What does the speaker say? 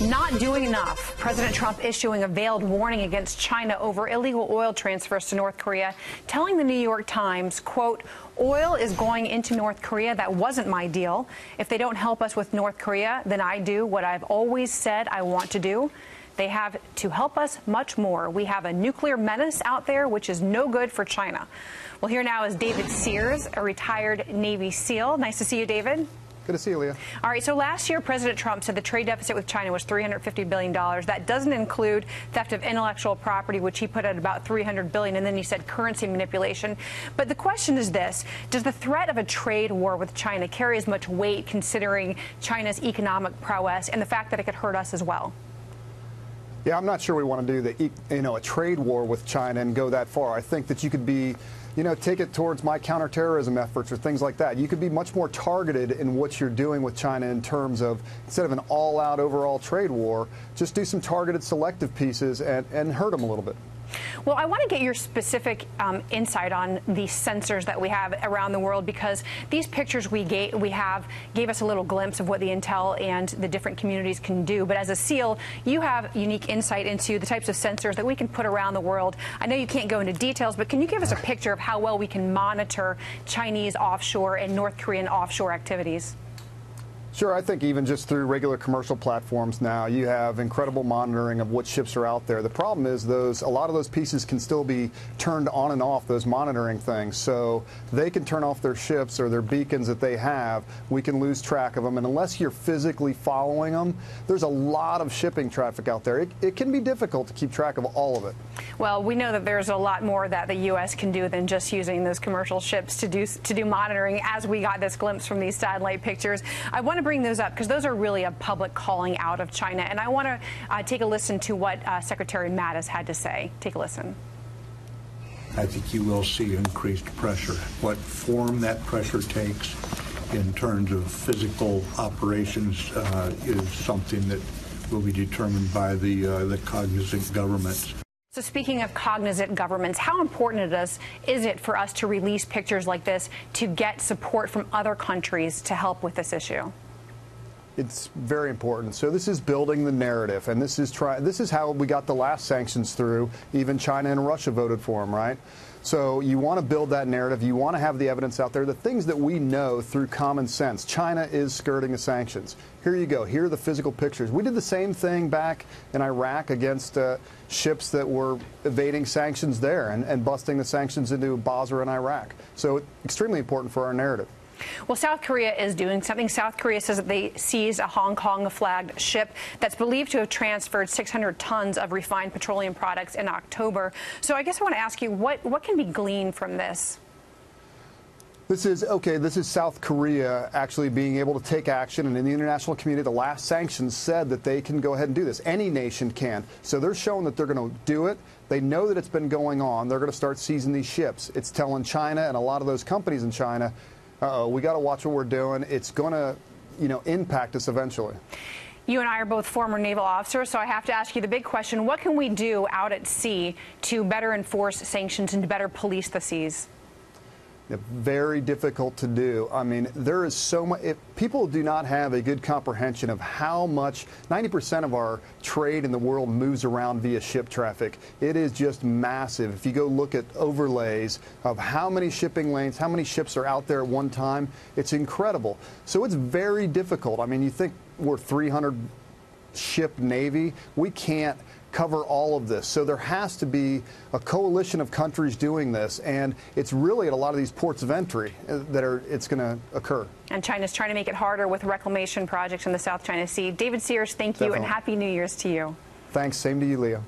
Not doing enough. President Trump issuing a veiled warning against China over illegal oil transfers to North Korea, telling the New York Times, quote, oil is going into North Korea. That wasn't my deal. If they don't help us with North Korea, then I do what I've always said I want to do. They have to help us much more. We have a nuclear menace out there, which is no good for China. Well, here now is David Sears, a retired Navy SEAL. Nice to see you, David. Good to see you, Leah. All right, so last year, President Trump said the trade deficit with China was $350 billion. That doesn't include theft of intellectual property, which he put at about $300 billion, and then he said currency manipulation. But the question is this: does the threat of a trade war with China carry as much weight, considering China's economic prowess and the fact that it could hurt us as well? Yeah, I'm not sure we want to do a trade war with China and go that far. I think that you could be, take it towards my counterterrorism efforts or things like that. You could be much more targeted in what you're doing with China in terms of, instead of an all-out overall trade war, just do some targeted selective pieces and hurt them a little bit. Well, I want to get your specific insight on the sensors that we have around the world, because these pictures we gave us a little glimpse of what the intel and the different communities can do. But as a SEAL, you have unique insight into the types of sensors that we can put around the world. I know you can't go into details, but can you give us a picture of how well we can monitor Chinese offshore and North Korean offshore activities? Sure. I think even just through regular commercial platforms now, you have incredible monitoring of what ships are out there. The problem is a lot of those pieces can still be turned on and off, those monitoring things. So they can turn off their ships or their beacons that they have. We can lose track of them. And unless you're physically following them, there's a lot of shipping traffic out there. It can be difficult to keep track of all of it. Well, we know that there's a lot more that the U.S. can do than just using those commercial ships to do monitoring, as we got this glimpse from these satellite pictures. I want to bring those up because those are really a public calling out of China. And I want to take a listen to what Secretary Mattis had to say. Take a listen. I think you will see increased pressure. What form that pressure takes in terms of physical operations is something that will be determined by the cognizant governments. So speaking of cognizant governments, how important is it for us to release pictures like this to get support from other countries to help with this issue? It's very important. So this is building the narrative, and this is how we got the last sanctions through. Even China and Russia voted for them, right? So you want to build that narrative. You want to have the evidence out there, the things that we know through common sense. China is skirting the sanctions. Here you go. Here are the physical pictures. We did the same thing back in Iraq against ships that were evading sanctions there and busting the sanctions into Basra in Iraq. So extremely important for our narrative. Well, South Korea is doing something. South Korea says that they seized a Hong Kong-flagged ship that's believed to have transferred 600 tons of refined petroleum products in October. So I guess I want to ask you, what can be gleaned from this? This is South Korea actually being able to take action, and in the international community, the last sanctions said that they can go ahead and do this. Any nation can. So they're showing that they're going to do it. They know that it's been going on. They're going to start seizing these ships. It's telling China and a lot of those companies in China, we got to watch what we're doing. It's going to, impact us eventually. You and I are both former naval officers, so I have to ask you the big question: what can we do out at sea to better enforce sanctions and to better police the seas? Very difficult to do. I mean, there is so much. People do not have a good comprehension of how much 90% of our trade in the world moves around via ship traffic. It is just massive. If you go look at overlays of how many shipping lanes, how many ships are out there at one time, it's incredible. So it's very difficult. I mean, you think we're 300 ship Navy. We can't cover all of this. So there has to be a coalition of countries doing this, and it's really at a lot of these ports of entry that it's going to occur. And China's trying to make it harder with reclamation projects in the South China Sea. David Sears, thank you, and Happy New Year's to you. Thanks. Same to you, Leah.